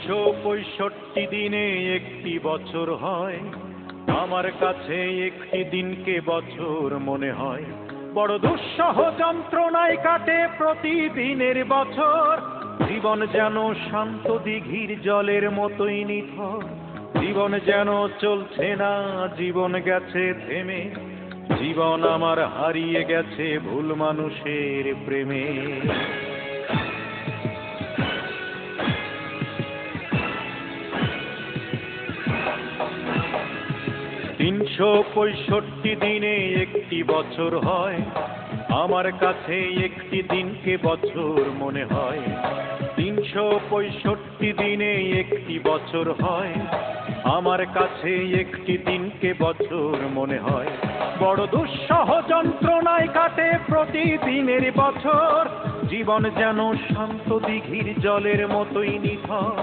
365 দিনে একটি বছর হয়, আমার কাছে একটি দিনকে বছর মনে হয়। বড় দুঃসহ যন্ত্রণায় কাটে প্রতিদিনের বছর, জীবন যেন শান্ত দিঘির জলের মতোই নিথর। জীবন যেন চলছে না, জীবন গেছে থেমে, জীবন আমার হারিয়ে গেছে ভুল মানুষের প্রেমে। 365 দিনে একটি বছর হয়, আমার কাছে একটি দিনকে বছর মনে হয়। 365 দিনে একটি বছর হয়, আমার কাছে একটি দিনকে বছর মনে হয়। বড় দুঃসহ যন্ত্রণায় কাটে প্রতিদিনের বছর, জীবন যেন শান্ত দিঘির জলের মতোই নিথর।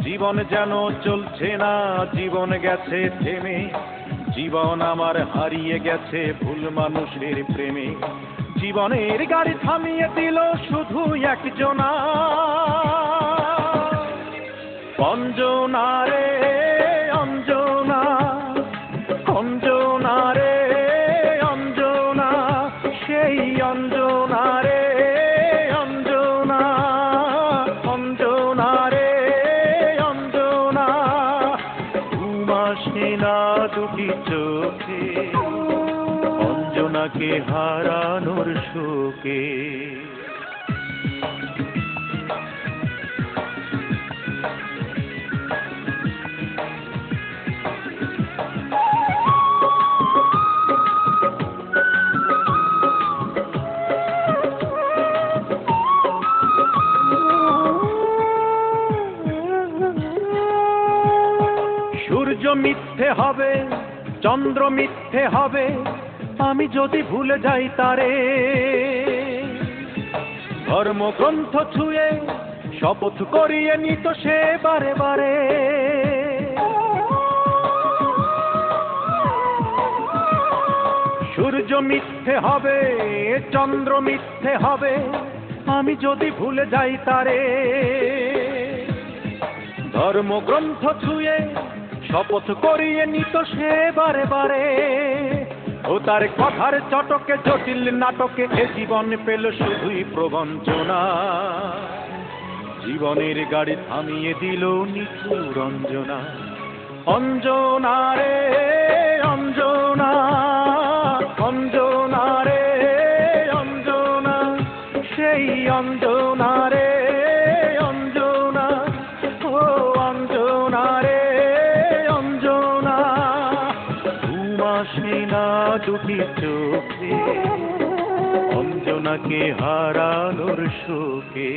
জীবন যেন চলছে না, জীবন গেছে থেমে, জীবন আমার হারিয়ে গেছে ভুল মানুষের প্রেমে। জীবনের গাড়ি থামিয়ে দিল শুধু একজনা, অঞ্জনা রে অঞ্জনা, অঞ্জনা রে অঞ্জনা, সেই অঞ্জনা রে অঞ্জনা, অঞ্জনা রে অঞ্জনা। ঘুম আসে না দুটি চোখে, অঞ্জনাকে হারানোর শোকে। সূর্য মিথ্যে হবে, চন্দ্র মিথ্যে হবে, আমি যদি ভুলে যাই তারে। ধর্মগ্রন্থ ছুঁয়ে শপথ করিয়ে নিত সে বারে বারে। সূর্য মিথ্যে হবে, চন্দ্র মিথ্যে হবে, আমি যদি ভুলে যাই তারে। ধর্মগ্রন্থ ছুঁয়ে শপথ করিয়ে নিত সে বারে বারে। ও তার কথার চটকে জটিল নাটকে এ জীবন পেল শুধুই প্রবঞ্চনা। জীবনের গাড়ি থামিয়ে দিল নিঠুর অঞ্জনা। অঞ্জনা রে অঞ্জনা, অঞ্জনা রে অঞ্জনা, সেই অঞ্জনা রে অঞ্জনা, ও অঞ্জনা রে অঞ্জনা। ঘুম আসে না দুটি চোখে, অঞ্জনাকে হারানোর শোকে।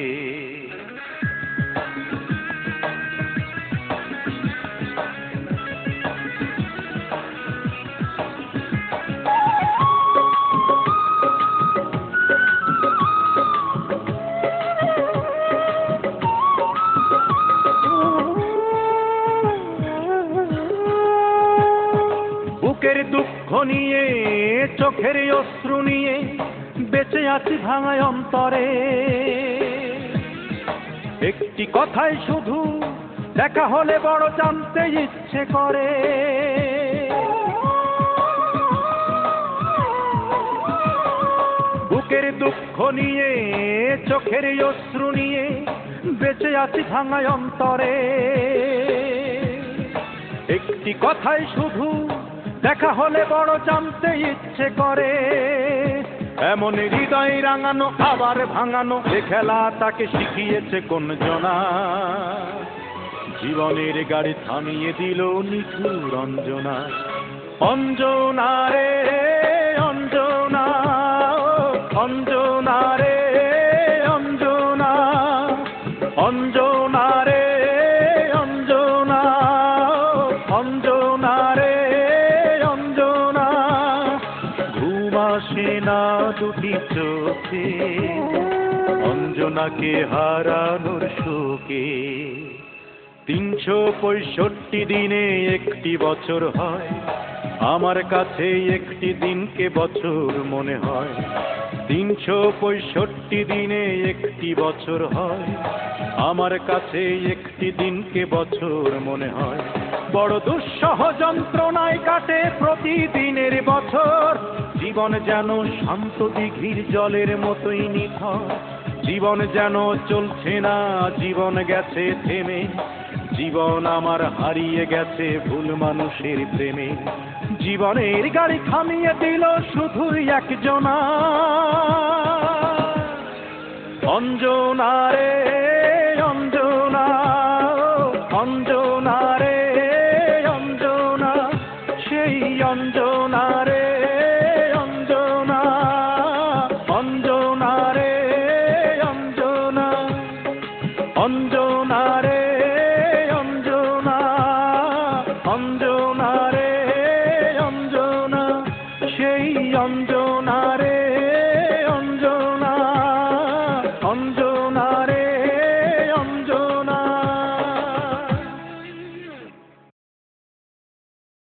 বুকের দুঃখ নিয়ে, চোখের অশ্রু নিয়ে, বেঁচে আছি ভাঙায় অন্তরে। একটি কথাই শুধু দেখা হলে বড় জানতে ইচ্ছে করে। বুকের দুঃখ নিয়ে, চোখের অশ্রু নিয়ে, বেঁচে আছি ভাঙায় অন্তরে। একটি কথাই শুধু দেখা হলে বড় জানতে ইচ্ছে করে। এমন হৃদয় রাঙানো আবার ভাঙানো এ খেলা তাকে শিখিয়েছে কোন জনা। জীবনের গাড়ি থামিয়ে দিল নিঠুর অঞ্জনা। অঞ্জনা রে অঞ্জনা, অঞ্জনা রে অঞ্জনা, অঞ্জনা রে অঞ্জনা, অঞ্জনা রে অঞ্জনা। ঘুম আসে না দুটি চোখে, অঞ্জনাকে হারানোর শোকে। 365 দিনে একটি বছর হয়, আমার কাছে একটি দিনকে বছর মনে হয়। 365 একটি দিনে একটি বছর হয়, আমার কাছে একটি দিনকে বছর মনে হয়। বড় দুঃসহ যন্ত্রণায় কাটে প্রতিদিনের বছর, জীবন যেন শান্ত দিঘির জলের মতোই নিথর। জীবন যেন চলছে না, জীবন গেছে থেমে, জীবন আমার হারিয়ে গেছে ভুল মানুষের প্রেমে। জীবনের গাড়ি থামিয়ে দিল শুধুই একজনা, অঞ্জনা রে।